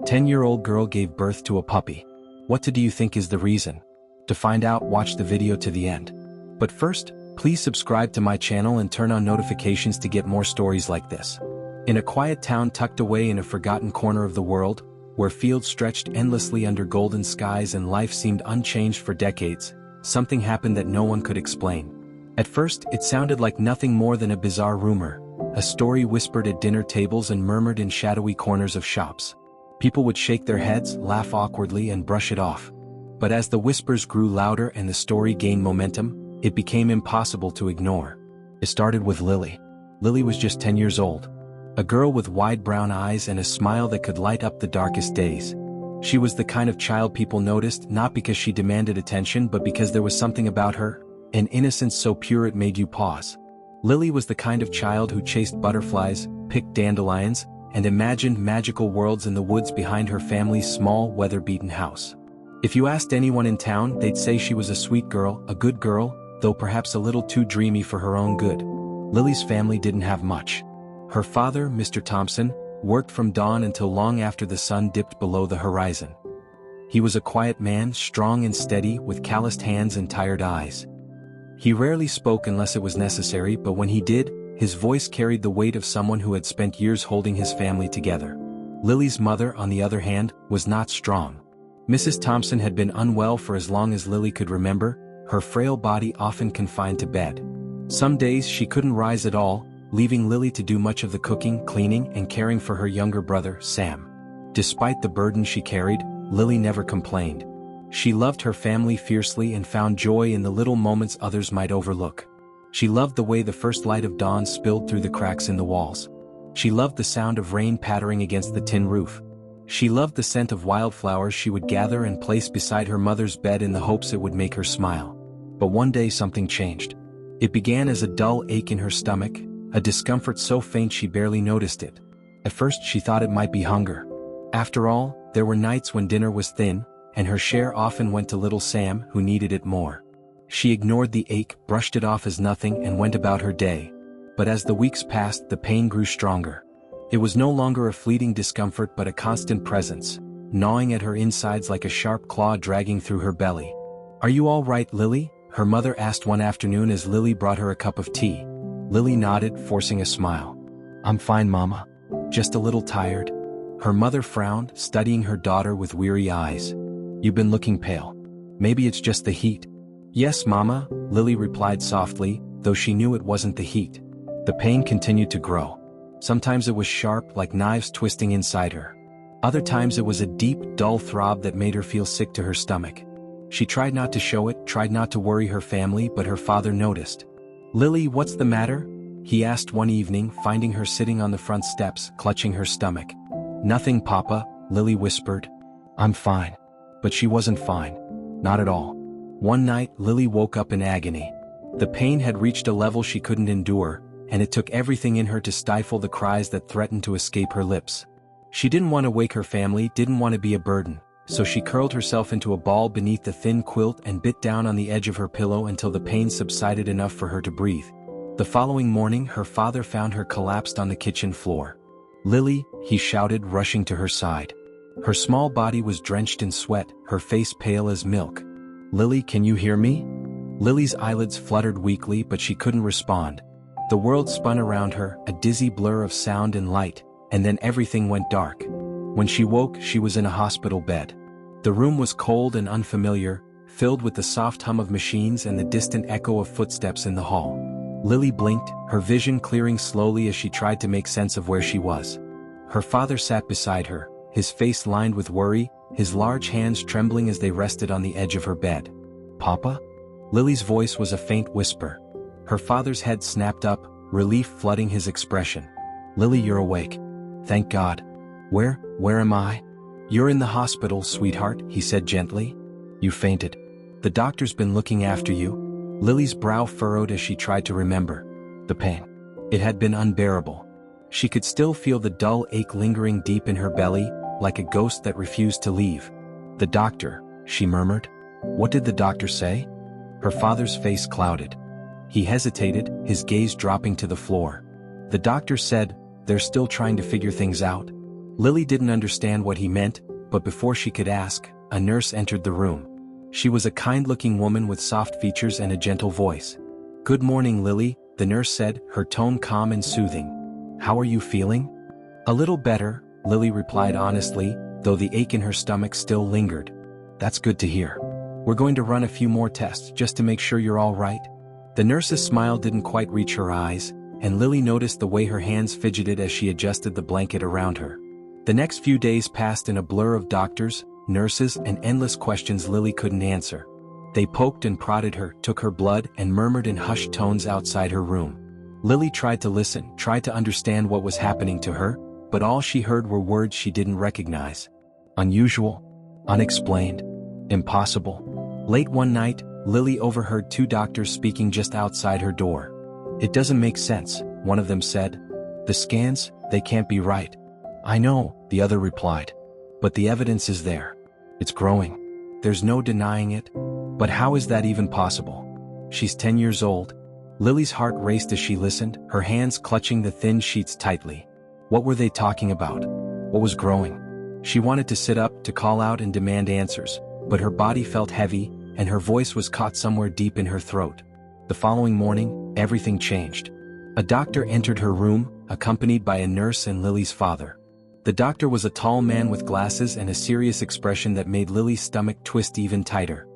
10-year-old girl gave birth to a puppy. What do you think is the reason? To find out, watch the video to the end. But first, please subscribe to my channel and turn on notifications to get more stories like this. In a quiet town tucked away in a forgotten corner of the world, where fields stretched endlessly under golden skies and life seemed unchanged for decades, something happened that no one could explain. At first, it sounded like nothing more than a bizarre rumor, a story whispered at dinner tables and murmured in shadowy corners of shops. People would shake their heads, laugh awkwardly, and brush it off. But as the whispers grew louder and the story gained momentum, it became impossible to ignore. It started with Lily. Lily was just 10 years old. A girl with wide brown eyes and a smile that could light up the darkest days. She was the kind of child people noticed not because she demanded attention but because there was something about her, an innocence so pure it made you pause. Lily was the kind of child who chased butterflies, picked dandelions, and imagined magical worlds in the woods behind her family's small, weather-beaten house. If you asked anyone in town, they'd say she was a sweet girl, a good girl, though perhaps a little too dreamy for her own good. Lily's family didn't have much. Her father, Mr. Thompson, worked from dawn until long after the sun dipped below the horizon. He was a quiet man, strong and steady, with calloused hands and tired eyes. He rarely spoke unless it was necessary, but when he did, his voice carried the weight of someone who had spent years holding his family together. Lily's mother, on the other hand, was not strong. Mrs. Thompson had been unwell for as long as Lily could remember, her frail body often confined to bed. Some days she couldn't rise at all, leaving Lily to do much of the cooking, cleaning, and caring for her younger brother, Sam. Despite the burden she carried, Lily never complained. She loved her family fiercely and found joy in the little moments others might overlook. She loved the way the first light of dawn spilled through the cracks in the walls. She loved the sound of rain pattering against the tin roof. She loved the scent of wildflowers she would gather and place beside her mother's bed in the hopes it would make her smile. But one day something changed. It began as a dull ache in her stomach, a discomfort so faint she barely noticed it. At first she thought it might be hunger. After all, there were nights when dinner was thin, and her share often went to little Sam, who needed it more. She ignored the ache, brushed it off as nothing, and went about her day. But as the weeks passed, the pain grew stronger. It was no longer a fleeting discomfort but a constant presence, gnawing at her insides like a sharp claw dragging through her belly. "Are you all right, Lily?" her mother asked one afternoon as Lily brought her a cup of tea. Lily nodded, forcing a smile. "I'm fine, Mama. Just a little tired." Her mother frowned, studying her daughter with weary eyes. "You've been looking pale. Maybe it's just the heat." "Yes, Mama," Lily replied softly, though she knew it wasn't the heat. The pain continued to grow. Sometimes it was sharp, like knives twisting inside her. Other times it was a deep, dull throb that made her feel sick to her stomach. She tried not to show it, tried not to worry her family, but her father noticed. "Lily, what's the matter?" he asked one evening, finding her sitting on the front steps, clutching her stomach. "Nothing, Papa," Lily whispered. "I'm fine." But she wasn't fine. Not at all. One night, Lily woke up in agony. The pain had reached a level she couldn't endure, and it took everything in her to stifle the cries that threatened to escape her lips. She didn't want to wake her family, didn't want to be a burden, so she curled herself into a ball beneath the thin quilt and bit down on the edge of her pillow until the pain subsided enough for her to breathe. The following morning, her father found her collapsed on the kitchen floor. "Lily," he shouted, rushing to her side. Her small body was drenched in sweat, her face pale as milk. "Lily, can you hear me?" Lily's eyelids fluttered weakly, but she couldn't respond. The world spun around her, a dizzy blur of sound and light, and then everything went dark. When she woke, she was in a hospital bed. The room was cold and unfamiliar, filled with the soft hum of machines and the distant echo of footsteps in the hall. Lily blinked, her vision clearing slowly as she tried to make sense of where she was. Her father sat beside her, his face lined with worry, his large hands trembling as they rested on the edge of her bed. "Papa?" Lily's voice was a faint whisper. Her father's head snapped up, relief flooding his expression. "Lily, you're awake. Thank God. Where am I?" "You're in the hospital, sweetheart," he said gently. "You fainted. The doctor's been looking after you." Lily's brow furrowed as she tried to remember. The pain. It had been unbearable. She could still feel the dull ache lingering deep in her belly, like a ghost that refused to leave. "The doctor," she murmured. "What did the doctor say?" Her father's face clouded. He hesitated, his gaze dropping to the floor. "The doctor said, they're still trying to figure things out." Lily didn't understand what he meant, but before she could ask, a nurse entered the room. She was a kind-looking woman with soft features and a gentle voice. "Good morning, Lily," the nurse said, her tone calm and soothing. "How are you feeling?" "A little better," Lily replied honestly, though the ache in her stomach still lingered. "That's good to hear. We're going to run a few more tests just to make sure you're all right." The nurse's smile didn't quite reach her eyes, and Lily noticed the way her hands fidgeted as she adjusted the blanket around her. The next few days passed in a blur of doctors, nurses, and endless questions Lily couldn't answer. They poked and prodded her, took her blood, and murmured in hushed tones outside her room. Lily tried to listen, tried to understand what was happening to her, but all she heard were words she didn't recognize. Unusual, unexplained, impossible. Late one night, Lily overheard two doctors speaking just outside her door. "It doesn't make sense," one of them said. "The scans, they can't be right." "I know," the other replied. "But the evidence is there. It's growing. There's no denying it." "But how is that even possible? She's 10 years old." Lily's heart raced as she listened, her hands clutching the thin sheets tightly. What were they talking about? What was growing? She wanted to sit up, to call out and demand answers, but her body felt heavy, and her voice was caught somewhere deep in her throat. The following morning, everything changed. A doctor entered her room, accompanied by a nurse and Lily's father. The doctor was a tall man with glasses and a serious expression that made Lily's stomach twist even tighter.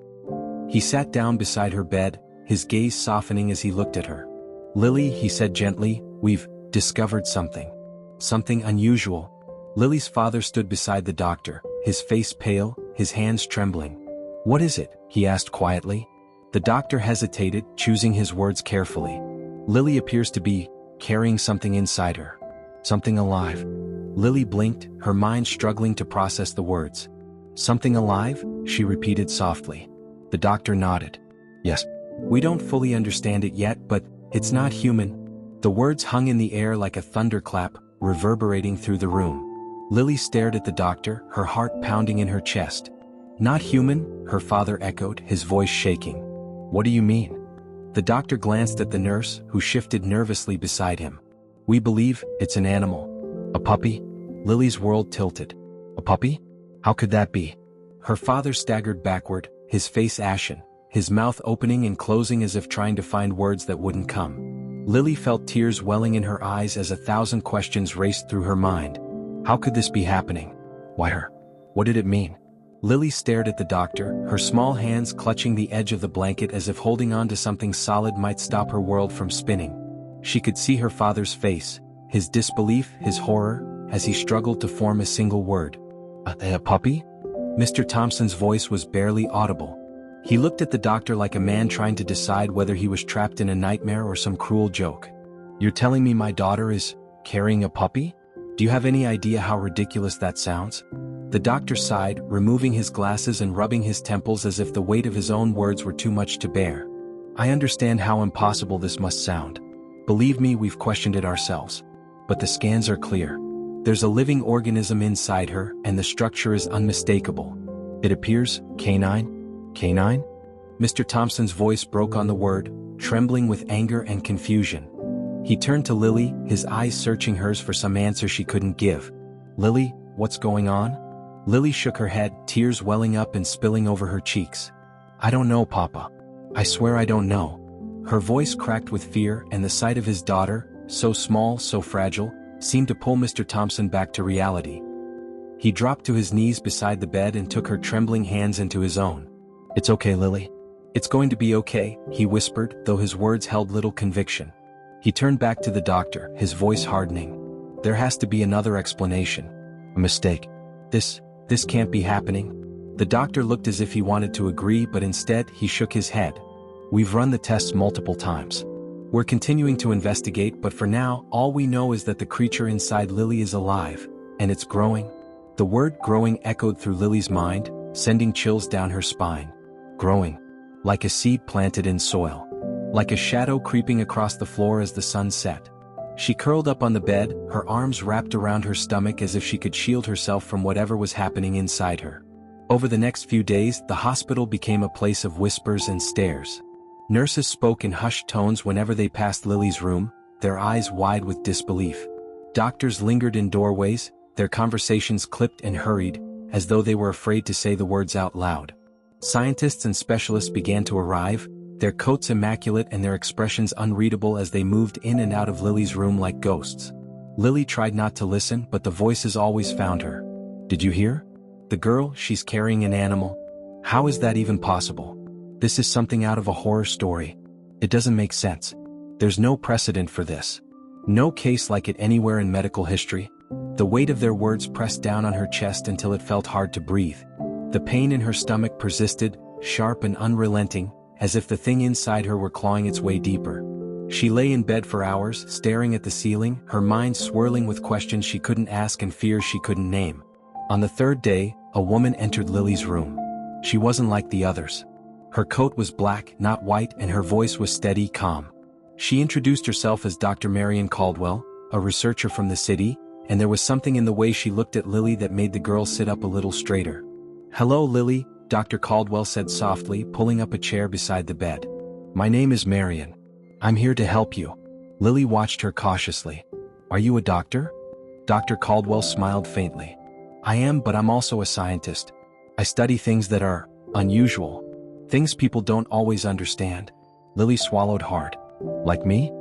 He sat down beside her bed, his gaze softening as he looked at her. "Lily," he said gently, "we've discovered something. Something unusual." Lily's father stood beside the doctor, his face pale, his hands trembling. "What is it?" he asked quietly. The doctor hesitated, choosing his words carefully. "Lily appears to be carrying something inside her. Something alive." Lily blinked, her mind struggling to process the words. "Something alive?" she repeated softly. The doctor nodded. "Yes. We don't fully understand it yet, but it's not human." The words hung in the air like a thunderclap, reverberating through the room. Lily stared at the doctor, her heart pounding in her chest. "Not human?" her father echoed, his voice shaking. "What do you mean?" The doctor glanced at the nurse, who shifted nervously beside him. "We believe it's an animal. A puppy?" Lily's world tilted. "A puppy? How could that be?" Her father staggered backward, his face ashen, his mouth opening and closing as if trying to find words that wouldn't come. Lily felt tears welling in her eyes as 1,000 questions raced through her mind. How could this be happening? Why her? What did it mean? Lily stared at the doctor, her small hands clutching the edge of the blanket as if holding on to something solid might stop her world from spinning. She could see her father's face, his disbelief, his horror, as he struggled to form a single word. A puppy?" Mr. Thompson's voice was barely audible. He looked at the doctor like a man trying to decide whether he was trapped in a nightmare or some cruel joke. "You're telling me my daughter is carrying a puppy? Do you have any idea how ridiculous that sounds?" The doctor sighed, removing his glasses and rubbing his temples as if the weight of his own words were too much to bear. "I understand how impossible this must sound. Believe me, we've questioned it ourselves. But the scans are clear. There's a living organism inside her, and the structure is unmistakable. It appears canine." "Canine?" Mr. Thompson's voice broke on the word, trembling with anger and confusion. He turned to Lily, his eyes searching hers for some answer she couldn't give. "Lily, what's going on?" Lily shook her head, tears welling up and spilling over her cheeks. "I don't know, Papa. I swear I don't know." Her voice cracked with fear, and the sight of his daughter, so small, so fragile, seemed to pull Mr. Thompson back to reality. He dropped to his knees beside the bed and took her trembling hands into his own. "It's okay, Lily. It's going to be okay," he whispered, though his words held little conviction. He turned back to the doctor, his voice hardening. "There has to be another explanation. A mistake. This can't be happening." The doctor looked as if he wanted to agree, but instead he shook his head. "We've run the tests multiple times. We're continuing to investigate, but for now, all we know is that the creature inside Lily is alive, and it's growing." The word growing echoed through Lily's mind, sending chills down her spine. Growing. Like a seed planted in soil. Like a shadow creeping across the floor as the sun set. She curled up on the bed, her arms wrapped around her stomach as if she could shield herself from whatever was happening inside her. Over the next few days, the hospital became a place of whispers and stares. Nurses spoke in hushed tones whenever they passed Lily's room, their eyes wide with disbelief. Doctors lingered in doorways, their conversations clipped and hurried, as though they were afraid to say the words out loud. Scientists and specialists began to arrive, their coats immaculate and their expressions unreadable as they moved in and out of Lily's room like ghosts. Lily tried not to listen, but the voices always found her. "Did you hear? The girl, she's carrying an animal. How is that even possible? This is something out of a horror story. It doesn't make sense. There's no precedent for this. No case like it anywhere in medical history." The weight of their words pressed down on her chest until it felt hard to breathe. The pain in her stomach persisted, sharp and unrelenting, as if the thing inside her were clawing its way deeper. She lay in bed for hours, staring at the ceiling, her mind swirling with questions she couldn't ask and fears she couldn't name. On the third day, a woman entered Lily's room. She wasn't like the others. Her coat was black, not white, and her voice was steady, calm. She introduced herself as Dr. Marion Caldwell, a researcher from the city, and there was something in the way she looked at Lily that made the girl sit up a little straighter. "Hello, Lily," Dr. Caldwell said softly, pulling up a chair beside the bed. "My name is Marion. I'm here to help you." Lily watched her cautiously. "Are you a doctor?" Dr. Caldwell smiled faintly. "I am, but I'm also a scientist. I study things that are unusual. Things people don't always understand." Lily swallowed hard. "Like me?"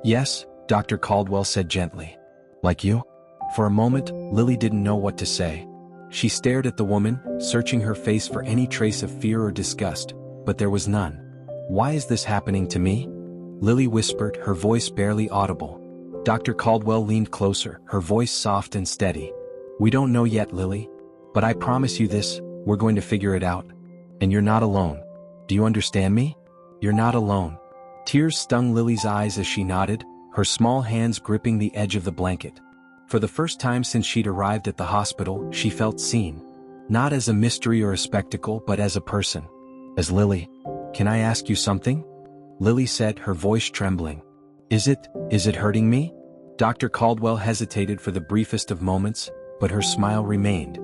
"Yes," Dr. Caldwell said gently. "Like you?" For a moment, Lily didn't know what to say. She stared at the woman, searching her face for any trace of fear or disgust, but there was none. "Why is this happening to me?" Lily whispered, her voice barely audible. Dr. Caldwell leaned closer, her voice soft and steady. "We don't know yet, Lily. But I promise you this, we're going to figure it out. And you're not alone. Do you understand me? You're not alone." Tears stung Lily's eyes as she nodded, her small hands gripping the edge of the blanket. For the first time since she'd arrived at the hospital, she felt seen. Not as a mystery or a spectacle, but as a person. As Lily. "Can I ask you something?" Lily said, her voice trembling. Is it hurting me?" Dr. Caldwell hesitated for the briefest of moments, but her smile remained.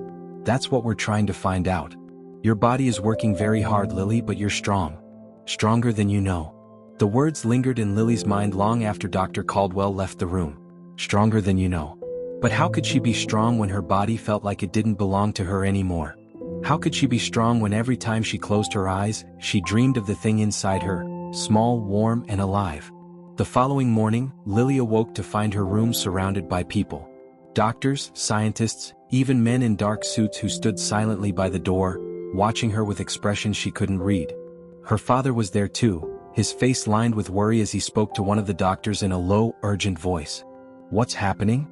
"That's what we're trying to find out. Your body is working very hard, Lily, but you're strong. Stronger than you know." The words lingered in Lily's mind long after Dr. Caldwell left the room. Stronger than you know. But how could she be strong when her body felt like it didn't belong to her anymore? How could she be strong when every time she closed her eyes, she dreamed of the thing inside her, small, warm, and alive? The following morning, Lily awoke to find her room surrounded by people. Doctors, scientists, even men in dark suits who stood silently by the door, watching her with expressions she couldn't read. Her father was there too, his face lined with worry as he spoke to one of the doctors in a low, urgent voice. "What's happening?"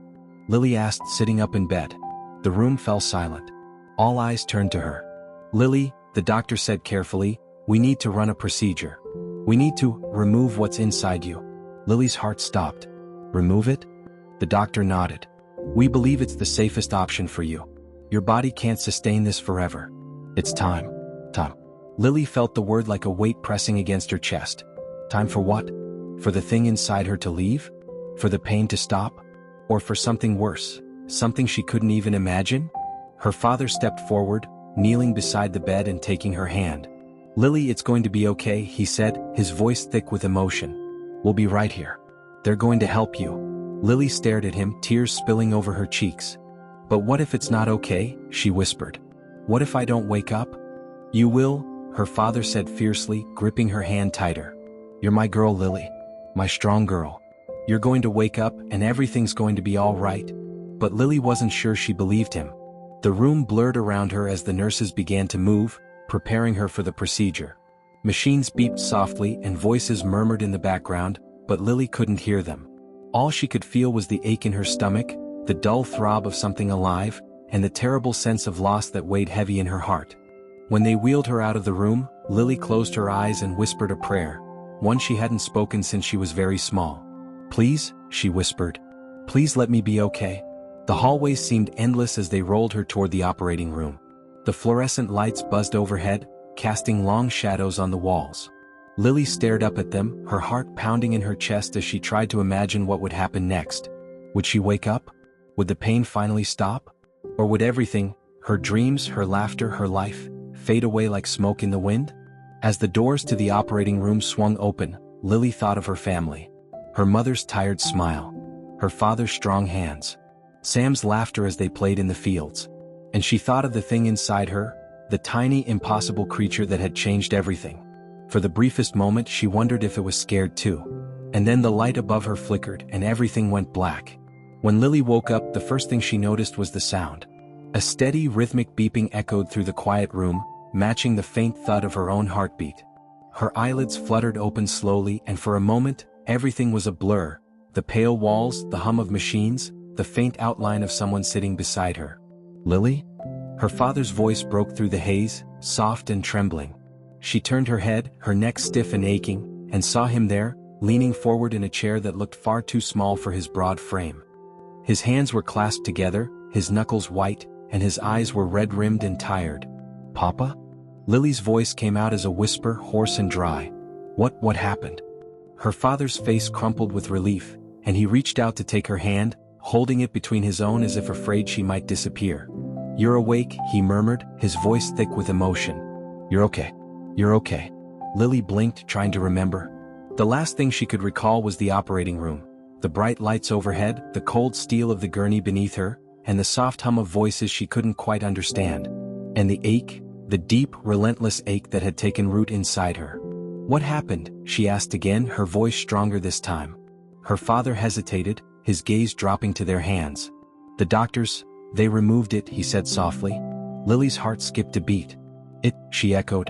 Lily asked, sitting up in bed. The room fell silent. All eyes turned to her. "Lily," the doctor said carefully, "we need to run a procedure. We need to remove what's inside you." Lily's heart stopped. "Remove it?" The doctor nodded. "We believe it's the safest option for you. Your body can't sustain this forever. It's time." Time. Lily felt the word like a weight pressing against her chest. Time for what? For the thing inside her to leave? For the pain to stop? Or for something worse, something she couldn't even imagine? Her father stepped forward, kneeling beside the bed and taking her hand. "Lily, it's going to be okay," he said, his voice thick with emotion. "We'll be right here. They're going to help you." Lily stared at him, tears spilling over her cheeks. "But what if it's not okay?" she whispered. "What if I don't wake up?" "You will," her father said fiercely, gripping her hand tighter. "You're my girl, Lily. My strong girl. You're going to wake up and everything's going to be all right." But Lily wasn't sure she believed him. The room blurred around her as the nurses began to move, preparing her for the procedure. Machines beeped softly and voices murmured in the background, but Lily couldn't hear them. All she could feel was the ache in her stomach, the dull throb of something alive, and the terrible sense of loss that weighed heavy in her heart. When they wheeled her out of the room, Lily closed her eyes and whispered a prayer, one she hadn't spoken since she was very small. "Please," she whispered. "Please let me be okay." The hallways seemed endless as they rolled her toward the operating room. The fluorescent lights buzzed overhead, casting long shadows on the walls. Lily stared up at them, her heart pounding in her chest as she tried to imagine what would happen next. Would she wake up? Would the pain finally stop? Or would everything, her dreams, her laughter, her life, fade away like smoke in the wind? As the doors to the operating room swung open, Lily thought of her family. Her mother's tired smile. Her father's strong hands. Sam's laughter as they played in the fields. And she thought of the thing inside her, the tiny, impossible creature that had changed everything. For the briefest moment she wondered if it was scared too. And then the light above her flickered and everything went black. When Lily woke up, the first thing she noticed was the sound. A steady, rhythmic beeping echoed through the quiet room, matching the faint thud of her own heartbeat. Her eyelids fluttered open slowly, and for a moment, everything was a blur. The pale walls, the hum of machines, the faint outline of someone sitting beside her. "Lily?" Her father's voice broke through the haze, soft and trembling. She turned her head, her neck stiff and aching, and saw him there, leaning forward in a chair that looked far too small for his broad frame. His hands were clasped together, his knuckles white, and his eyes were red-rimmed and tired. "Papa?" Lily's voice came out as a whisper, hoarse and dry. What happened?" Her father's face crumpled with relief, and he reached out to take her hand, holding it between his own as if afraid she might disappear. "You're awake," he murmured, his voice thick with emotion. "You're okay. You're okay." Lily blinked, trying to remember. The last thing she could recall was the operating room. The bright lights overhead, the cold steel of the gurney beneath her, and the soft hum of voices she couldn't quite understand. And the ache, the deep, relentless ache that had taken root inside her. "What happened?" she asked again, her voice stronger this time. Her father hesitated, his gaze dropping to their hands. "The doctors, they removed it," he said softly. Lily's heart skipped a beat. "It," she echoed.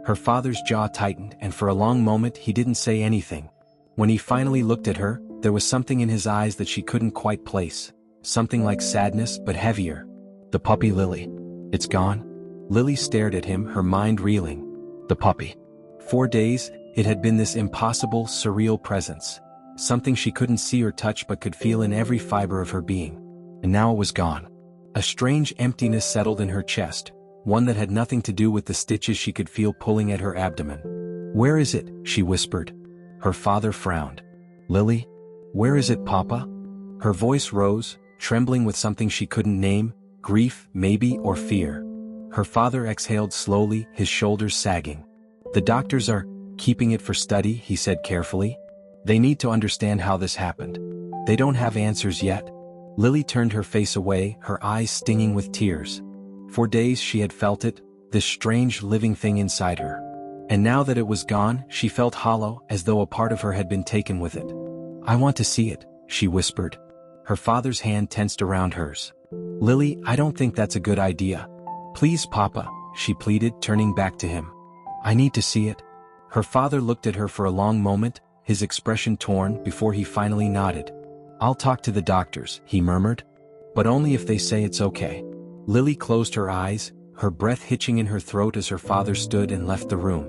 Her father's jaw tightened, and for a long moment he didn't say anything. When he finally looked at her, there was something in his eyes that she couldn't quite place. Something like sadness, but heavier. "The puppy, Lily. It's gone?" Lily stared at him, her mind reeling. The puppy. 4 days, it had been this impossible, surreal presence. Something she couldn't see or touch but could feel in every fiber of her being. And now it was gone. A strange emptiness settled in her chest, one that had nothing to do with the stitches she could feel pulling at her abdomen. "Where is it?" she whispered. Her father frowned. "Lily? Where is it, Papa?" Her voice rose, trembling with something she couldn't name, grief, maybe, or fear. Her father exhaled slowly, his shoulders sagging. "The doctors are keeping it for study," he said carefully. "They need to understand how this happened. They don't have answers yet." Lily turned her face away, her eyes stinging with tears. For days she had felt it, this strange living thing inside her. And now that it was gone, she felt hollow, as though a part of her had been taken with it. "I want to see it," she whispered. Her father's hand tensed around hers. "Lily, I don't think that's a good idea." "Please, Papa," she pleaded, turning back to him. "I need to see it." Her father looked at her for a long moment, his expression torn, before he finally nodded. "I'll talk to the doctors," he murmured. "But only if they say it's okay." Lily closed her eyes, her breath hitching in her throat as her father stood and left the room.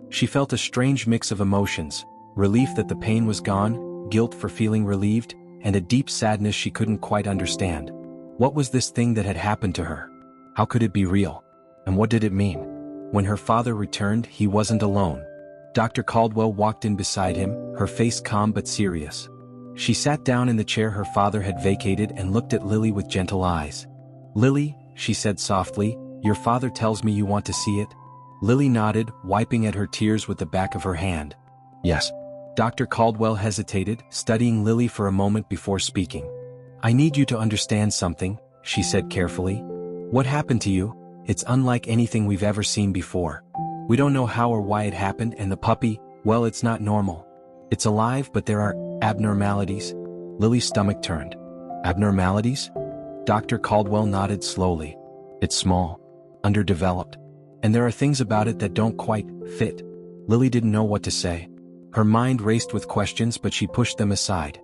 She felt a strange mix of emotions, relief that the pain was gone, guilt for feeling relieved, and a deep sadness she couldn't quite understand. What was this thing that had happened to her? How could it be real? And what did it mean? When her father returned, he wasn't alone. Dr. Caldwell walked in beside him, her face calm but serious. She sat down in the chair her father had vacated and looked at Lily with gentle eyes. "Lily," she said softly, "your father tells me you want to see it?" Lily nodded, wiping at her tears with the back of her hand. "Yes." Dr. Caldwell hesitated, studying Lily for a moment before speaking. "I need you to understand something," she said carefully. "What happened to you? It's unlike anything we've ever seen before. We don't know how or why it happened, and the puppy, well, it's not normal. It's alive, but there are abnormalities." Lily's stomach turned. "Abnormalities?" Dr. Caldwell nodded slowly. "It's small, underdeveloped, and there are things about it that don't quite fit." Lily didn't know what to say. Her mind raced with questions, but she pushed them aside.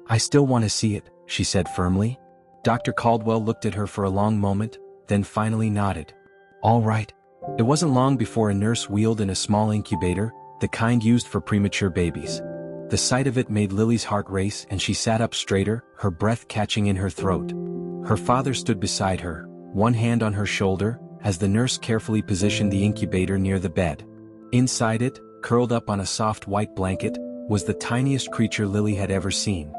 "I still want to see it," she said firmly. Dr. Caldwell looked at her for a long moment, then finally nodded. "All right." It wasn't long before a nurse wheeled in a small incubator, the kind used for premature babies. The sight of it made Lily's heart race, and she sat up straighter, her breath catching in her throat. Her father stood beside her, one hand on her shoulder, as the nurse carefully positioned the incubator near the bed. Inside it, curled up on a soft white blanket, was the tiniest creature Lily had ever seen.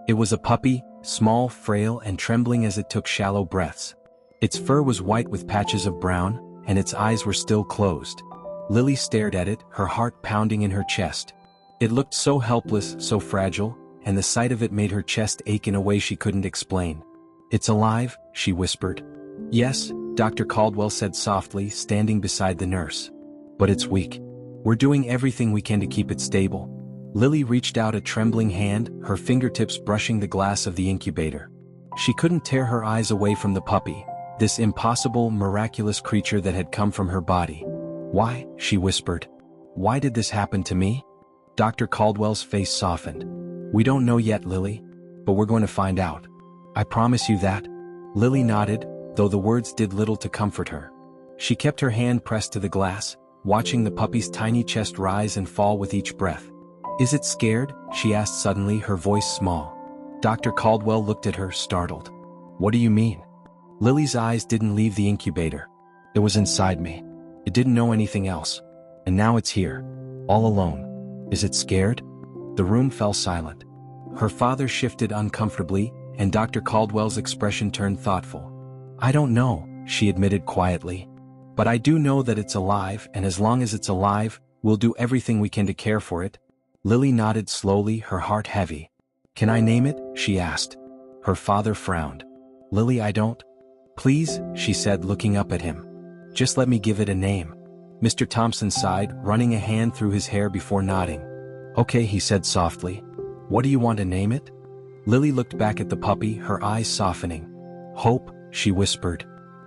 It was a puppy, small, frail, and trembling as it took shallow breaths. Its fur was white with patches of brown, and its eyes were still closed. Lily stared at it, her heart pounding in her chest. It looked so helpless, so fragile, and the sight of it made her chest ache in a way she couldn't explain. It's alive, she whispered. Yes, Dr. Caldwell said softly, standing beside the nurse. But it's weak. We're doing everything we can to keep it stable. Lily reached out a trembling hand, her fingertips brushing the glass of the incubator. She couldn't tear her eyes away from the puppy, this impossible, miraculous creature that had come from her body. Why? She whispered. Why did this happen to me? Dr. Caldwell's face softened. We don't know yet, Lily, but we're going to find out. I promise you that. Lily nodded, though the words did little to comfort her. She kept her hand pressed to the glass, watching the puppy's tiny chest rise and fall with each breath. Is it scared? She asked suddenly, her voice small. Dr. Caldwell looked at her, startled. What do you mean? Lily's eyes didn't leave the incubator. It was inside me. It didn't know anything else. And now it's here, all alone. Is it scared? The room fell silent. Her father shifted uncomfortably, and Dr. Caldwell's expression turned thoughtful. I don't know, she admitted quietly. But I do know that it's alive, and as long as it's alive, we'll do everything we can to care for it. Lily nodded slowly, her heart heavy. Can I name it? She asked. Her father frowned. Lily, I don't. Please, she said, looking up at him. Just let me give it a name. Mr. Thompson sighed, running a hand through his hair before nodding. Okay, he said softly. What do you want to name it? Lily looked back at the puppy, her eyes softening. Hope, she whispered.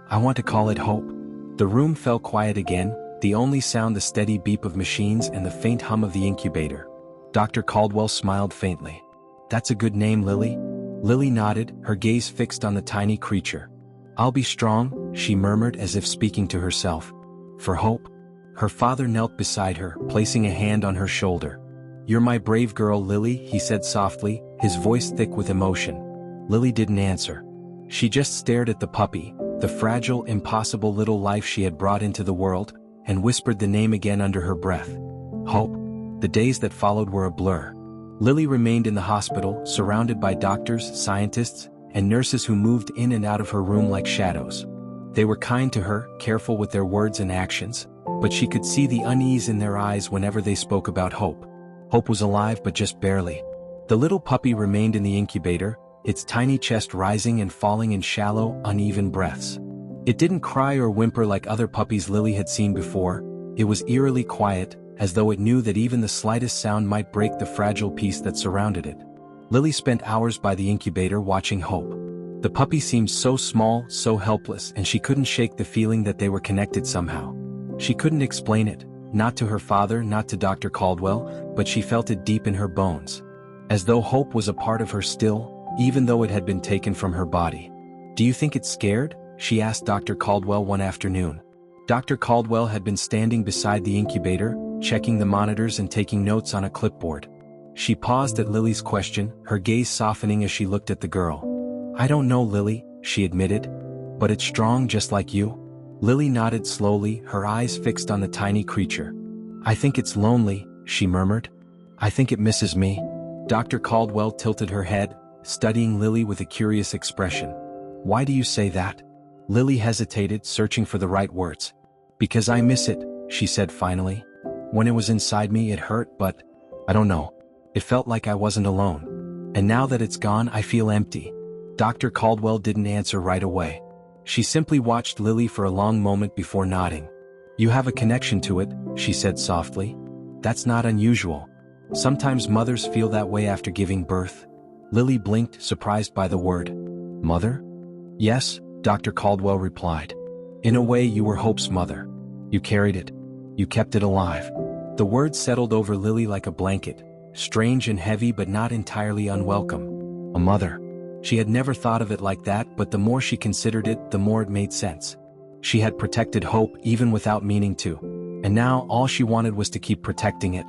I want to call it Hope. The room fell quiet again, the only sound the steady beep of machines and the faint hum of the incubator. Dr. Caldwell smiled faintly. That's a good name, Lily. Lily nodded, her gaze fixed on the tiny creature. I'll be strong, she murmured as if speaking to herself. For Hope. Her father knelt beside her, placing a hand on her shoulder. You're my brave girl, Lily, he said softly, his voice thick with emotion. Lily didn't answer. She just stared at the puppy, the fragile, impossible little life she had brought into the world, and whispered the name again under her breath. Hope. The days that followed were a blur. Lily remained in the hospital, surrounded by doctors, scientists, and nurses who moved in and out of her room like shadows. They were kind to her, careful with their words and actions, but she could see the unease in their eyes whenever they spoke about Hope. Hope was alive, but just barely. The little puppy remained in the incubator, its tiny chest rising and falling in shallow, uneven breaths. It didn't cry or whimper like other puppies Lily had seen before. It was eerily quiet, as though it knew that even the slightest sound might break the fragile peace that surrounded it. Lily spent hours by the incubator watching Hope. The puppy seemed so small, so helpless, and she couldn't shake the feeling that they were connected somehow. She couldn't explain it, not to her father, not to Dr. Caldwell, but she felt it deep in her bones. As though Hope was a part of her still, even though it had been taken from her body. Do you think it's scared? She asked Dr. Caldwell one afternoon. Dr. Caldwell had been standing beside the incubator, checking the monitors and taking notes on a clipboard. She paused at Lily's question, her gaze softening as she looked at the girl. I don't know, Lily, she admitted. But it's strong just like you. Lily nodded slowly, her eyes fixed on the tiny creature. I think it's lonely, she murmured. I think it misses me. Dr. Caldwell tilted her head, studying Lily with a curious expression. Why do you say that? Lily hesitated, searching for the right words. Because I miss it, she said finally. When it was inside me it hurt, but I don't know. It felt like I wasn't alone. And now that it's gone, I feel empty. Dr. Caldwell didn't answer right away. She simply watched Lily for a long moment before nodding. You have a connection to it, she said softly. That's not unusual. Sometimes mothers feel that way after giving birth. Lily blinked, surprised by the word. Mother? Yes, Dr. Caldwell replied. In a way, you were Hope's mother. You carried it. You kept it alive. The words settled over Lily like a blanket, strange and heavy but not entirely unwelcome. A mother. She had never thought of it like that, but the more she considered it, the more it made sense. She had protected Hope even without meaning to. And now all she wanted was to keep protecting it.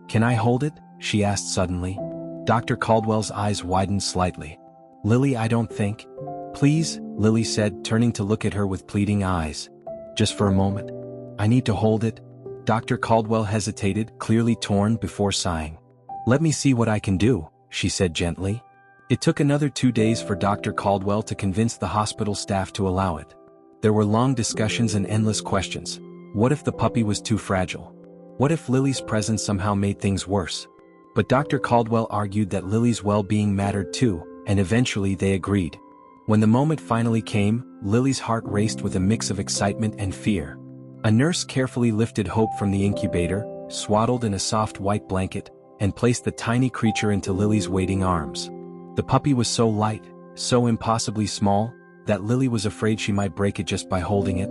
Can I hold it? She asked suddenly. Dr. Caldwell's eyes widened slightly. Lily, I don't think. Please, Lily said, turning to look at her with pleading eyes. Just for a moment. I need to hold it. Dr. Caldwell hesitated, clearly torn, before sighing. Let me see what I can do, she said gently. It took another 2 days for Dr. Caldwell to convince the hospital staff to allow it. There were long discussions and endless questions. What if the puppy was too fragile? What if Lily's presence somehow made things worse? But Dr. Caldwell argued that Lily's well-being mattered too, and eventually they agreed. When the moment finally came, Lily's heart raced with a mix of excitement and fear. A nurse carefully lifted Hope from the incubator, swaddled in a soft white blanket, and placed the tiny creature into Lily's waiting arms. The puppy was so light, so impossibly small, that Lily was afraid she might break it just by holding it.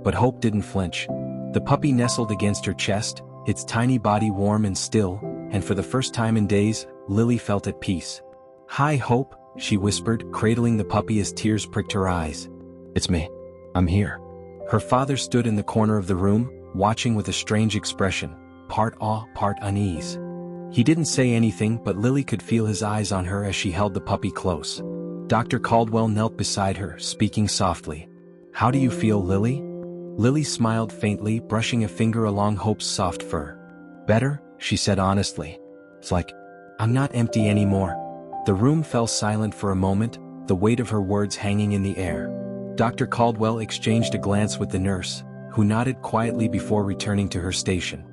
But Hope didn't flinch. The puppy nestled against her chest, its tiny body warm and still, and for the first time in days, Lily felt at peace. "Hi, Hope," she whispered, cradling the puppy as tears pricked her eyes. "It's me. I'm here." Her father stood in the corner of the room, watching with a strange expression, part awe, part unease. He didn't say anything, but Lily could feel his eyes on her as she held the puppy close. Dr. Caldwell knelt beside her, speaking softly. "How do you feel, Lily?" Lily smiled faintly, brushing a finger along Hope's soft fur. "Better," she said honestly. "It's like I'm not empty anymore." The room fell silent for a moment, the weight of her words hanging in the air. Dr. Caldwell exchanged a glance with the nurse, who nodded quietly before returning to her station.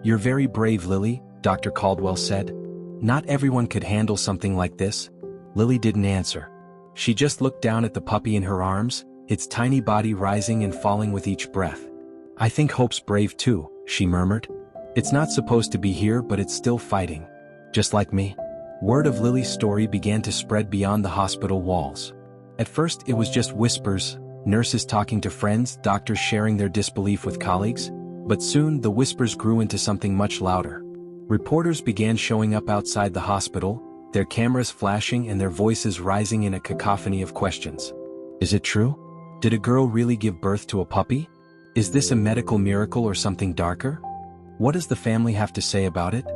"You're very brave, Lily," Dr. Caldwell said. "Not everyone could handle something like this." Lily didn't answer. She just looked down at the puppy in her arms, its tiny body rising and falling with each breath. "I think Hope's brave too," she murmured. "It's not supposed to be here, but it's still fighting. Just like me." Word of Lily's story began to spread beyond the hospital walls. At first it was just whispers, nurses talking to friends, doctors sharing their disbelief with colleagues, but soon the whispers grew into something much louder. Reporters began showing up outside the hospital, their cameras flashing and their voices rising in a cacophony of questions. Is it true? Did a girl really give birth to a puppy? Is this a medical miracle or something darker? What does the family have to say about it?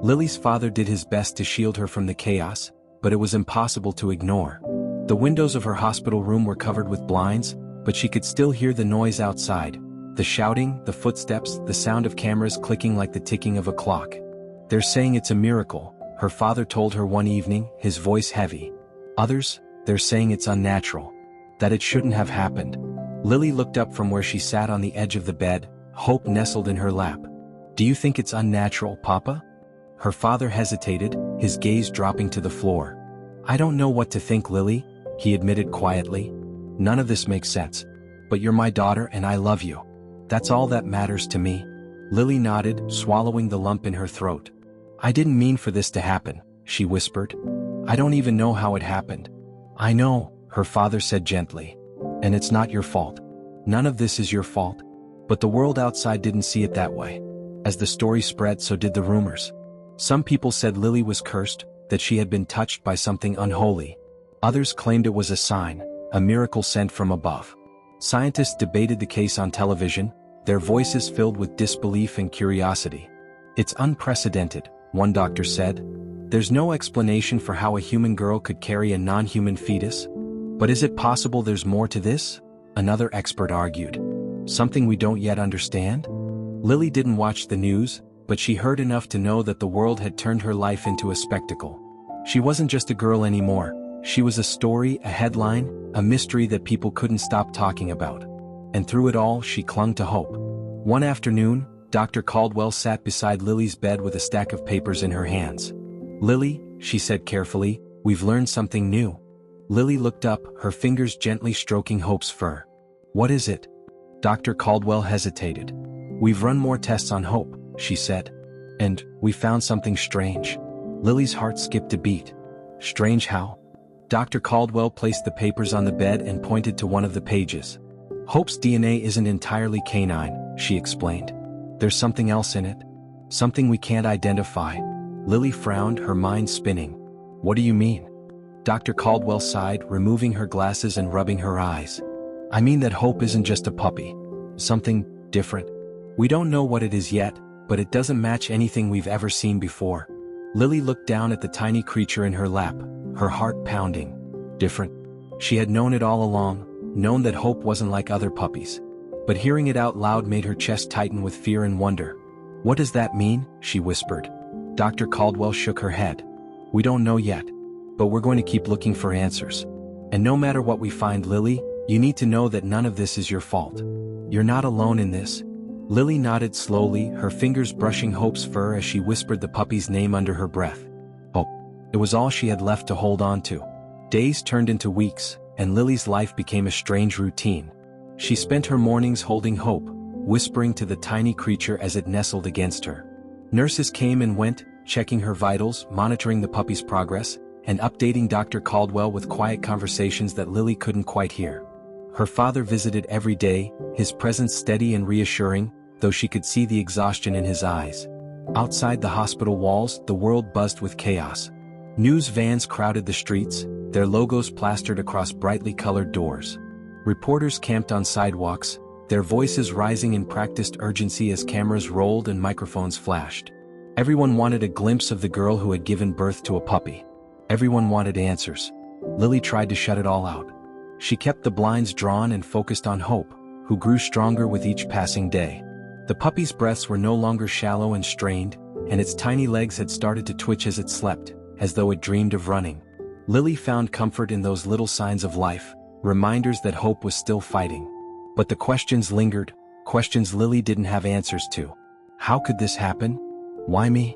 Lily's father did his best to shield her from the chaos, but it was impossible to ignore. The windows of her hospital room were covered with blinds, but she could still hear the noise outside, the shouting, the footsteps, the sound of cameras clicking like the ticking of a clock. "They're saying it's a miracle," her father told her one evening, his voice heavy. "Others, they're saying it's unnatural, that it shouldn't have happened." Lily looked up from where she sat on the edge of the bed, Hope nestled in her lap. "Do you think it's unnatural, Papa?" Her father hesitated, his gaze dropping to the floor. "I don't know what to think, Lily," he admitted quietly. "None of this makes sense. But you're my daughter and I love you. That's all that matters to me." Lily nodded, swallowing the lump in her throat. "I didn't mean for this to happen," she whispered. "I don't even know how it happened." "I know," her father said gently. "And it's not your fault. None of this is your fault." But the world outside didn't see it that way. As the story spread, so did the rumors. Some people said Lily was cursed, that she had been touched by something unholy. Others claimed it was a sign, a miracle sent from above. Scientists debated the case on television, their voices filled with disbelief and curiosity. "It's unprecedented," one doctor said. "There's no explanation for how a human girl could carry a non-human fetus. But is it possible there's more to this?" another expert argued. "Something we don't yet understand?" Lily didn't watch the news, but she heard enough to know that the world had turned her life into a spectacle. She wasn't just a girl anymore. She was a story, a headline, a mystery that people couldn't stop talking about. And through it all, she clung to hope. One afternoon, Dr. Caldwell sat beside Lily's bed with a stack of papers in her hands. "Lily," she said carefully, "we've learned something new." Lily looked up, her fingers gently stroking Hope's fur. "What is it?" Dr. Caldwell hesitated. "We've run more tests on Hope," she said. "And we found something strange." Lily's heart skipped a beat. "Strange how?" Dr. Caldwell placed the papers on the bed and pointed to one of the pages. "Hope's DNA isn't entirely canine," she explained. "There's something else in it. Something we can't identify." Lily frowned, her mind spinning. "What do you mean?" Dr. Caldwell sighed, removing her glasses and rubbing her eyes. "I mean that Hope isn't just a puppy. Something different. We don't know what it is yet, but it doesn't match anything we've ever seen before." Lily looked down at the tiny creature in her lap, her heart pounding. Different. She had known it all along, known that Hope wasn't like other puppies. But hearing it out loud made her chest tighten with fear and wonder. "What does that mean?" she whispered. Dr. Caldwell shook her head. "We don't know yet. But we're going to keep looking for answers. And no matter what we find, Lily, you need to know that none of this is your fault. You're not alone in this." Lily nodded slowly, her fingers brushing Hope's fur as she whispered the puppy's name under her breath. Hope. It was all she had left to hold on to. Days turned into weeks, and Lily's life became a strange routine. She spent her mornings holding Hope, whispering to the tiny creature as it nestled against her. Nurses came and went, checking her vitals, monitoring the puppy's progress, and updating Dr. Caldwell with quiet conversations that Lily couldn't quite hear. Her father visited every day, his presence steady and reassuring, though she could see the exhaustion in his eyes. Outside the hospital walls, the world buzzed with chaos. News vans crowded the streets, their logos plastered across brightly colored doors. Reporters camped on sidewalks, their voices rising in practiced urgency as cameras rolled and microphones flashed. Everyone wanted a glimpse of the girl who had given birth to a puppy. Everyone wanted answers. Lily tried to shut it all out. She kept the blinds drawn and focused on Hope, who grew stronger with each passing day. The puppy's breaths were no longer shallow and strained, and its tiny legs had started to twitch as it slept, as though it dreamed of running. Lily found comfort in those little signs of life, reminders that Hope was still fighting. But the questions lingered, questions Lily didn't have answers to. How could this happen? Why me?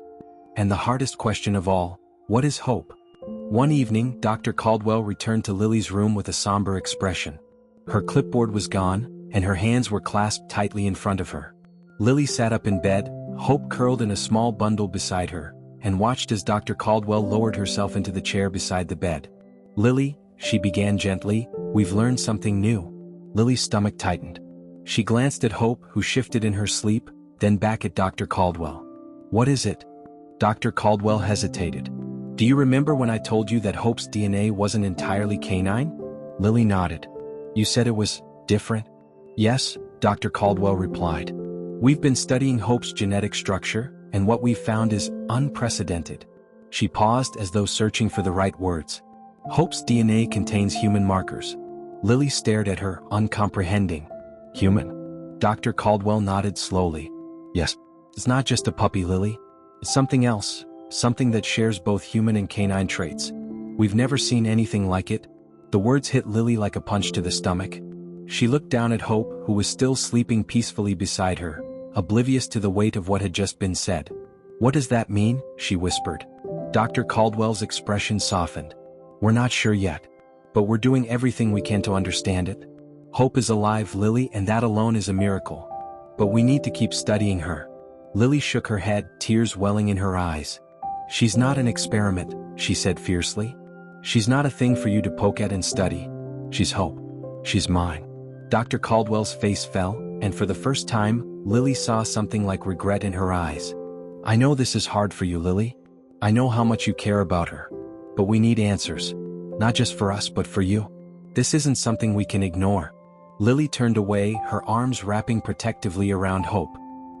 And the hardest question of all, what is hope? One evening, Dr. Caldwell returned to Lily's room with a somber expression. Her clipboard was gone, and her hands were clasped tightly in front of her. Lily sat up in bed, Hope curled in a small bundle beside her, and watched as Dr. Caldwell lowered herself into the chair beside the bed. "Lily," she began gently, "we've learned something new." Lily's stomach tightened. She glanced at Hope, who shifted in her sleep, then back at Dr. Caldwell. "What is it?" Dr. Caldwell hesitated. "Do you remember when I told you that Hope's DNA wasn't entirely canine?" Lily nodded. "You said it was different?" "Yes," Dr. Caldwell replied. "We've been studying Hope's genetic structure, and what we've found is unprecedented." She paused as though searching for the right words. "Hope's DNA contains human markers." Lily stared at her, uncomprehending. "Human?" Dr. Caldwell nodded slowly. "Yes. It's not just a puppy, Lily. It's something else, something that shares both human and canine traits. We've never seen anything like it." The words hit Lily like a punch to the stomach. She looked down at Hope, who was still sleeping peacefully beside her, oblivious to the weight of what had just been said. "What does that mean?" she whispered. Dr. Caldwell's expression softened. "We're not sure yet, but we're doing everything we can to understand it. Hope is alive, Lily, and that alone is a miracle. But we need to keep studying her." Lily shook her head, tears welling in her eyes. "She's not an experiment," she said fiercely. "She's not a thing for you to poke at and study. She's Hope. She's mine." Dr. Caldwell's face fell, and for the first time, Lily saw something like regret in her eyes. "I know this is hard for you, Lily. I know how much you care about her. But we need answers. Not just for us but for you. This isn't something we can ignore." Lily turned away, her arms wrapping protectively around Hope.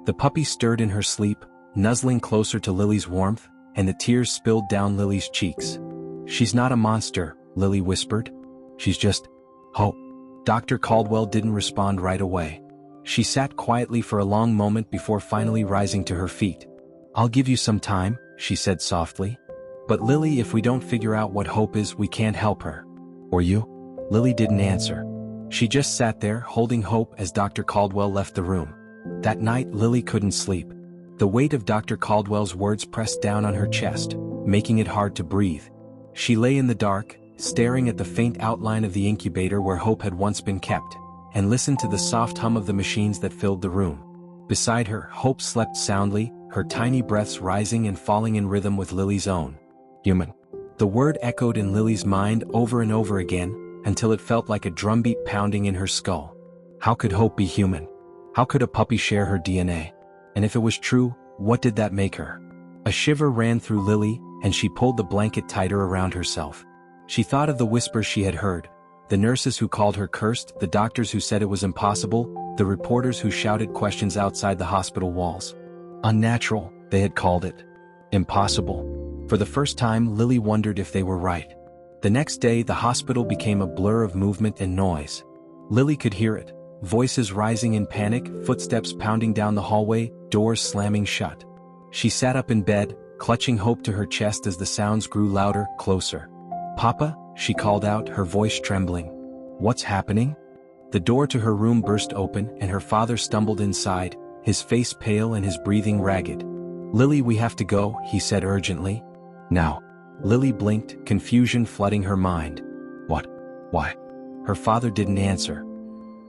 The puppy stirred in her sleep, nuzzling closer to Lily's warmth, and the tears spilled down Lily's cheeks. "She's not a monster," Lily whispered. "She's just Hope." Dr. Caldwell didn't respond right away. She sat quietly for a long moment before finally rising to her feet. "I'll give you some time," she said softly. "But Lily, if we don't figure out what Hope is, we can't help her." "Or you?" Lily didn't answer. She just sat there, holding Hope as Dr. Caldwell left the room. That night, Lily couldn't sleep. The weight of Dr. Caldwell's words pressed down on her chest, making it hard to breathe. She lay in the dark, staring at the faint outline of the incubator where Hope had once been kept, and listened to the soft hum of the machines that filled the room. Beside her, Hope slept soundly, her tiny breaths rising and falling in rhythm with Lily's own. "Human." The word echoed in Lily's mind over and over again, until it felt like a drumbeat pounding in her skull. How could Hope be human? How could a puppy share her DNA? And if it was true, what did that make her? A shiver ran through Lily, and she pulled the blanket tighter around herself. She thought of the whispers she had heard, the nurses who called her cursed, the doctors who said it was impossible, the reporters who shouted questions outside the hospital walls. Unnatural, they had called it. Impossible. For the first time, Lily wondered if they were right. The next day, the hospital became a blur of movement and noise. Lily could hear it. Voices rising in panic, footsteps pounding down the hallway, doors slamming shut. She sat up in bed, clutching Hope to her chest as the sounds grew louder, closer. "Papa?" she called out, her voice trembling. "What's happening?" The door to her room burst open, and her father stumbled inside, his face pale and his breathing ragged. "Lily, we have to go," he said urgently. "Now." Lily blinked, confusion flooding her mind. "What? Why?" Her father didn't answer.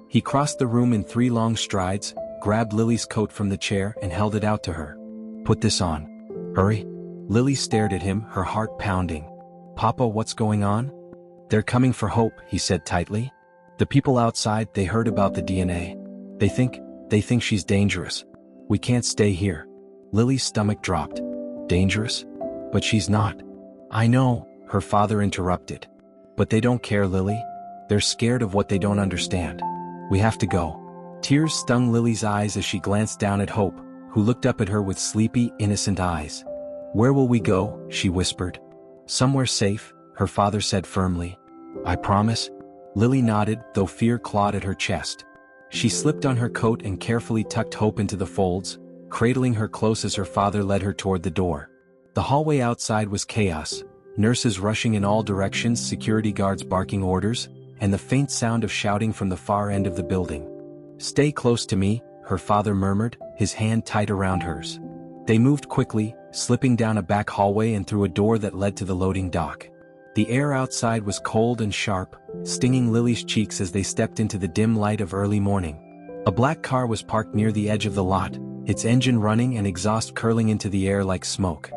He crossed the room in 3 long strides, grabbed Lily's coat from the chair and held it out to her. "Put this on. Hurry." Lily stared at him, her heart pounding. "Papa, what's going on?" "They're coming for Hope," he said tightly. "The people outside, they heard about the DNA. They think she's dangerous. We can't stay here." Lily's stomach dropped. "Dangerous? But she's not." "I know," her father interrupted. "But they don't care, Lily. They're scared of what they don't understand. We have to go." Tears stung Lily's eyes as she glanced down at Hope, who looked up at her with sleepy, innocent eyes. "Where will we go?" she whispered. "Somewhere safe," her father said firmly. "I promise." Lily nodded, though fear clawed at her chest. She slipped on her coat and carefully tucked Hope into the folds, cradling her close as her father led her toward the door. The hallway outside was chaos, nurses rushing in all directions, security guards barking orders, and the faint sound of shouting from the far end of the building. "Stay close to me," her father murmured, his hand tight around hers. They moved quickly, slipping down a back hallway and through a door that led to the loading dock. The air outside was cold and sharp, stinging Lily's cheeks as they stepped into the dim light of early morning. A black car was parked near the edge of the lot, its engine running and exhaust curling into the air like smoke.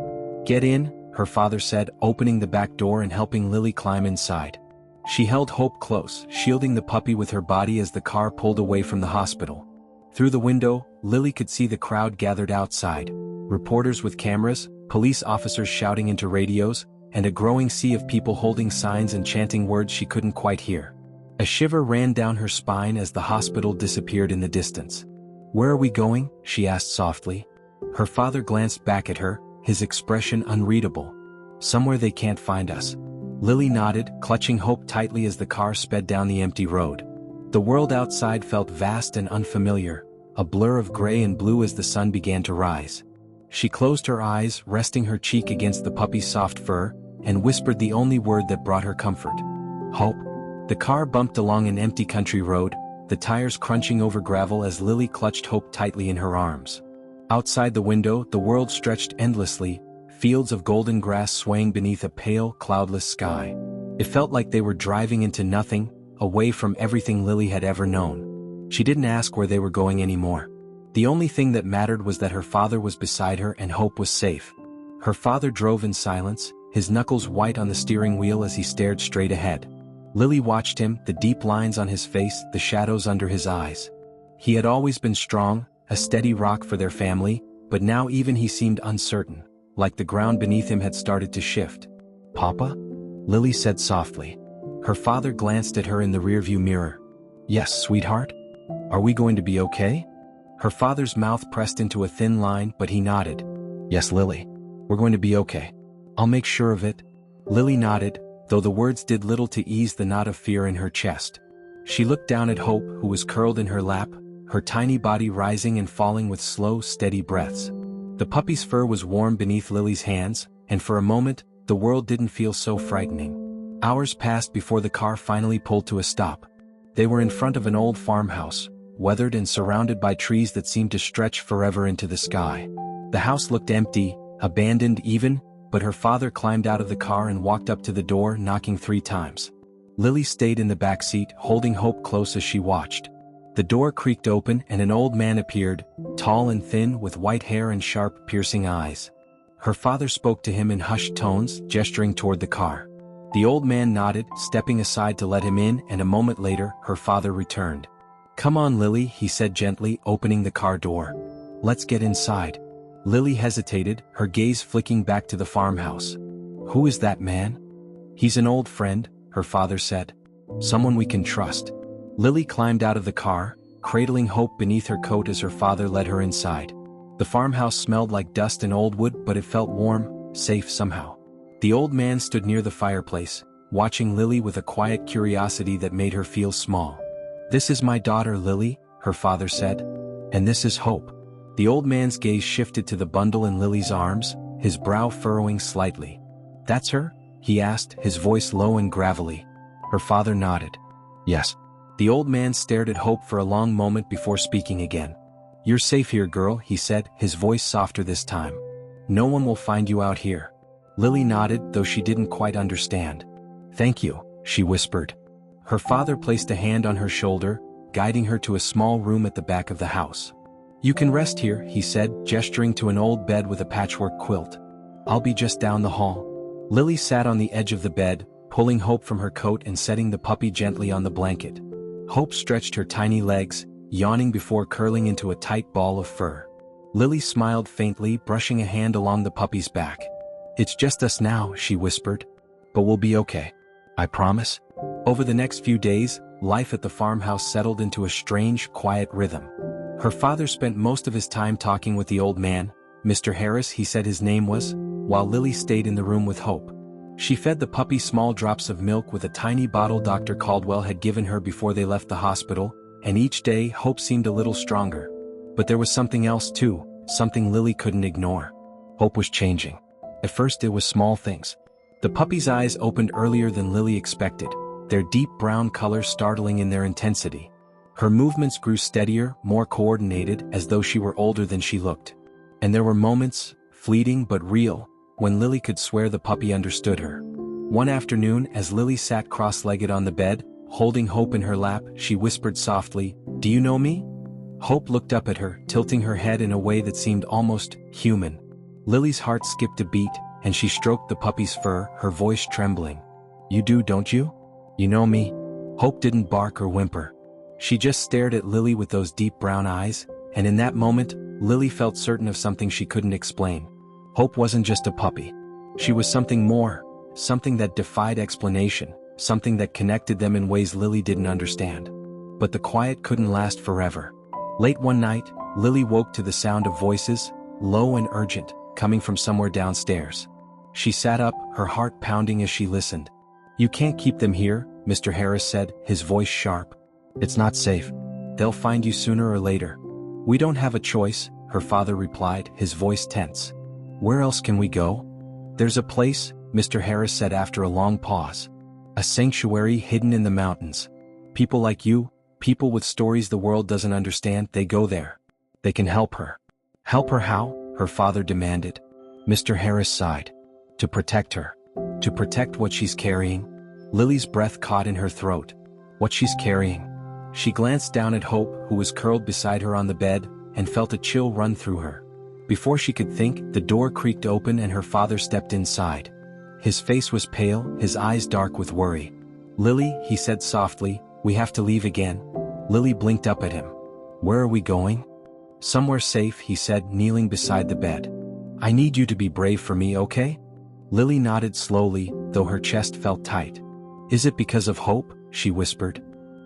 "Get in," her father said, opening the back door and helping Lily climb inside. She held Hope close, shielding the puppy with her body as the car pulled away from the hospital. Through the window, Lily could see the crowd gathered outside. Reporters with cameras, police officers shouting into radios, and a growing sea of people holding signs and chanting words she couldn't quite hear. A shiver ran down her spine as the hospital disappeared in the distance. "Where are we going?" she asked softly. Her father glanced back at her, his expression unreadable. "Somewhere they can't find us." Lily nodded, clutching Hope tightly as the car sped down the empty road. The world outside felt vast and unfamiliar, a blur of gray and blue as the sun began to rise. She closed her eyes, resting her cheek against the puppy's soft fur, and whispered the only word that brought her comfort. "Hope." The car bumped along an empty country road, the tires crunching over gravel as Lily clutched Hope tightly in her arms. Outside the window, the world stretched endlessly, fields of golden grass swaying beneath a pale, cloudless sky. It felt like they were driving into nothing, away from everything Lily had ever known. She didn't ask where they were going anymore. The only thing that mattered was that her father was beside her and Hope was safe. Her father drove in silence, his knuckles white on the steering wheel as he stared straight ahead. Lily watched him, the deep lines on his face, the shadows under his eyes. He had always been strong, a steady rock for their family, but now even he seemed uncertain, like the ground beneath him had started to shift. "Papa?" Lily said softly. Her father glanced at her in the rearview mirror. "Yes, sweetheart? Are we going to be okay?" Her father's mouth pressed into a thin line, but he nodded. "Yes, Lily. We're going to be okay. I'll make sure of it." Lily nodded, though the words did little to ease the knot of fear in her chest. She looked down at Hope, who was curled in her lap, her tiny body rising and falling with slow, steady breaths. The puppy's fur was warm beneath Lily's hands, and for a moment, the world didn't feel so frightening. Hours passed before the car finally pulled to a stop. They were in front of an old farmhouse, weathered and surrounded by trees that seemed to stretch forever into the sky. The house looked empty, abandoned even, but her father climbed out of the car and walked up to the door, knocking 3 times. Lily stayed in the back seat, holding Hope close as she watched. The door creaked open and an old man appeared, tall and thin with white hair and sharp, piercing eyes. Her father spoke to him in hushed tones, gesturing toward the car. The old man nodded, stepping aside to let him in, and a moment later, her father returned. "Come on, Lily," he said gently, opening the car door. "Let's get inside." Lily hesitated, her gaze flicking back to the farmhouse. "Who is that man?" "He's an old friend," her father said. "Someone we can trust." Lily climbed out of the car, cradling Hope beneath her coat as her father led her inside. The farmhouse smelled like dust and old wood, but it felt warm, safe somehow. The old man stood near the fireplace, watching Lily with a quiet curiosity that made her feel small. "This is my daughter Lily," her father said. "And this is Hope." The old man's gaze shifted to the bundle in Lily's arms, his brow furrowing slightly. "That's her?" he asked, his voice low and gravelly. Her father nodded. "Yes." The old man stared at Hope for a long moment before speaking again. "You're safe here, girl," he said, his voice softer this time. "No one will find you out here." Lily nodded, though she didn't quite understand. "Thank you," she whispered. Her father placed a hand on her shoulder, guiding her to a small room at the back of the house. "You can rest here," he said, gesturing to an old bed with a patchwork quilt. "I'll be just down the hall." Lily sat on the edge of the bed, pulling Hope from her coat and setting the puppy gently on the blanket. Hope stretched her tiny legs, yawning before curling into a tight ball of fur. Lily smiled faintly, brushing a hand along the puppy's back. "It's just us now," she whispered. "But we'll be okay. I promise." Over the next few days, life at the farmhouse settled into a strange, quiet rhythm. Her father spent most of his time talking with the old man, Mr. Harris he said his name was, while Lily stayed in the room with Hope. She fed the puppy small drops of milk with a tiny bottle Dr. Caldwell had given her before they left the hospital, and each day Hope seemed a little stronger. But there was something else too, something Lily couldn't ignore. Hope was changing. At first it was small things. The puppy's eyes opened earlier than Lily expected, their deep brown color startling in their intensity. Her movements grew steadier, more coordinated, as though she were older than she looked. And there were moments, fleeting but real, when Lily could swear the puppy understood her. One afternoon, as Lily sat cross-legged on the bed, holding Hope in her lap, she whispered softly, "Do you know me?" Hope looked up at her, tilting her head in a way that seemed almost human. Lily's heart skipped a beat, and she stroked the puppy's fur, her voice trembling. "You do, don't you? You know me?" Hope didn't bark or whimper. She just stared at Lily with those deep brown eyes, and in that moment, Lily felt certain of something she couldn't explain. Hope wasn't just a puppy. She was something more, something that defied explanation, something that connected them in ways Lily didn't understand. But the quiet couldn't last forever. Late one night, Lily woke to the sound of voices, low and urgent, coming from somewhere downstairs. She sat up, her heart pounding as she listened. "You can't keep them here," Mr. Harris said, his voice sharp. "It's not safe. They'll find you sooner or later." "We don't have a choice," her father replied, his voice tense. "Where else can we go?" "There's a place," Mr. Harris said after a long pause. "A sanctuary hidden in the mountains. People like you, people with stories the world doesn't understand, they go there. They can help her." "Help her how?" her father demanded. Mr. Harris sighed. "To protect her. To protect what she's carrying." Lily's breath caught in her throat. What she's carrying. She glanced down at Hope, who was curled beside her on the bed, and felt a chill run through her. Before she could think, the door creaked open and her father stepped inside. His face was pale, his eyes dark with worry. "Lily," he said softly, "we have to leave again." Lily blinked up at him. "Where are we going?" "Somewhere safe," he said, kneeling beside the bed. "I need you to be brave for me, okay?" Lily nodded slowly, though her chest felt tight. "Is it because of Hope?" she whispered.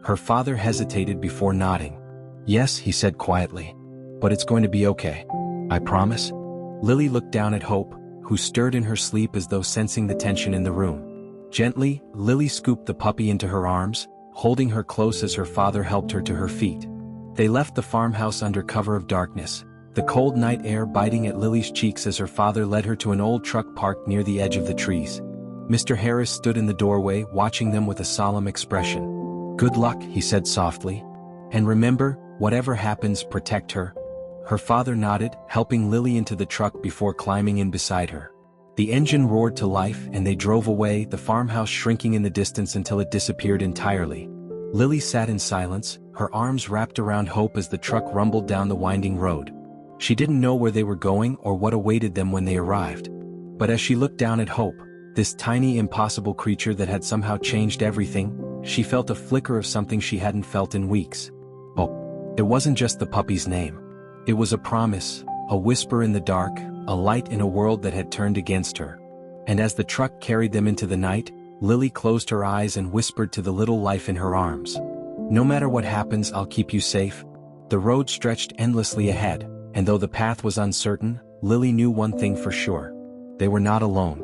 Her father hesitated before nodding. "Yes," he said quietly. "But it's going to be okay. I promise." Lily looked down at Hope, who stirred in her sleep as though sensing the tension in the room. Gently, Lily scooped the puppy into her arms, holding her close as her father helped her to her feet. They left the farmhouse under cover of darkness, the cold night air biting at Lily's cheeks as her father led her to an old truck parked near the edge of the trees. Mr. Harris stood in the doorway, watching them with a solemn expression. "Good luck," he said softly. "And remember, whatever happens, protect her." Her father nodded, helping Lily into the truck before climbing in beside her. The engine roared to life and they drove away, the farmhouse shrinking in the distance until it disappeared entirely. Lily sat in silence, her arms wrapped around Hope as the truck rumbled down the winding road. She didn't know where they were going or what awaited them when they arrived. But as she looked down at Hope, this tiny impossible creature that had somehow changed everything, she felt a flicker of something she hadn't felt in weeks. Oh, it wasn't just the puppy's name. It was a promise, a whisper in the dark, a light in a world that had turned against her. And as the truck carried them into the night, Lily closed her eyes and whispered to the little life in her arms. "No matter what happens, I'll keep you safe." The road stretched endlessly ahead, and though the path was uncertain, Lily knew one thing for sure. They were not alone.